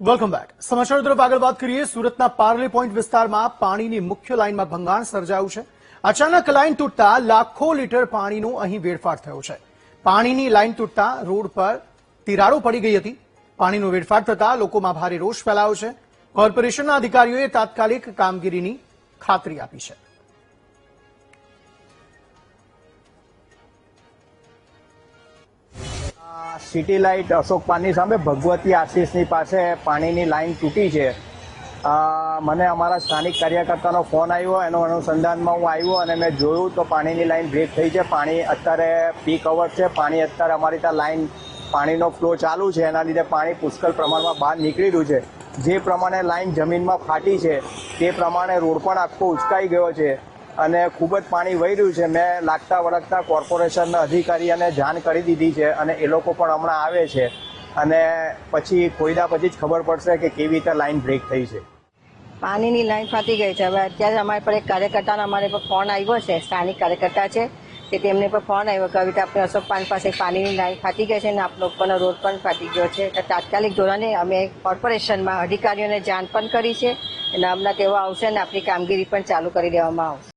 Welcome back. સમાચાર તરફ આગળ વાત કરીએ. સુરતના પાર્લે પોઈન્ટ વિસ્તારમાં પાણીની મુખ્ય લાઇનમાં ભંગાણ સર્જાયું છે. અચાનક લાઇન તૂટતા લાખો લીટર પાણીનો અહીં વેડફાટ થયો છે. પાણીની લાઇન તૂટતા રોડ પર તિરાડો પડી ગઈ હતી. પાણીનો વેડફાટ થતા લોકોમાં ભારે રોષ ફેલાયો છે. કોર્પોરેશનના અધિકારીઓએ તાત્કાલિક કામગીરીની ખાતરી આપી છે. સિટી લાઇટ અશોક પાનની સામે ભગવતી આશીષની પાસે પાણીની લાઇન તૂટી છે. મને અમારા સ્થાનિક કાર્યકર્તાનો ફોન આવ્યો, એનો અનુસંધાનમાં હું આવ્યો અને મેં જોયું તો પાણીની લાઇન બ્રેક થઈ છે. પાણી અત્યારે પીક અવર છે. પાણી અત્યારે અમારી ત્યાં લાઇન પાણીનો ફ્લો ચાલુ છે. એના લીધે પાણી પુષ્કળ પ્રમાણમાં બહાર નીકળી રહ્યું છે. જે પ્રમાણે લાઇન જમીનમાં ફાટી છે તે પ્રમાણે રોડ પણ આખો ઉચકાઈ ગયો છે અને ખૂબ જ પાણી વહી રહ્યું છે. મેં લાગતા વળગતા કોર્પોરેશનના અધિકારીઓને જાણ કરી દીધી છે અને એ લોકો પણ હમણાં આવે છે અને પછી કોઈદા પછી જ ખબર પડશે કે કેવી રીતે લાઇન બ્રેક થઈ છે. પાણીની લાઈન ફાટી ગઈ છે. હવે અત્યારે અમારી પર એક કાર્યકર્તાનો અમારે પર ફોન આવ્યો છે, સ્થાનિક કાર્યકર્તા છે કે તેમને પર ફોન આવ્યો કે આવી રીતે આપણે અશોક પાન પાસે પાણીની લાઈન ફાટી ગઈ છે અને આપ લોકોનો રોડ પણ ફાટી ગયો છે. એટલે તાત્કાલિક ધોરણે અમે કોર્પોરેશનમાં અધિકારીઓને જાણ પણ કરી છે અને હમણાં તેઓ આવશે અને આપણી કામગીરી પણ ચાલુ કરી દેવામાં આવશે.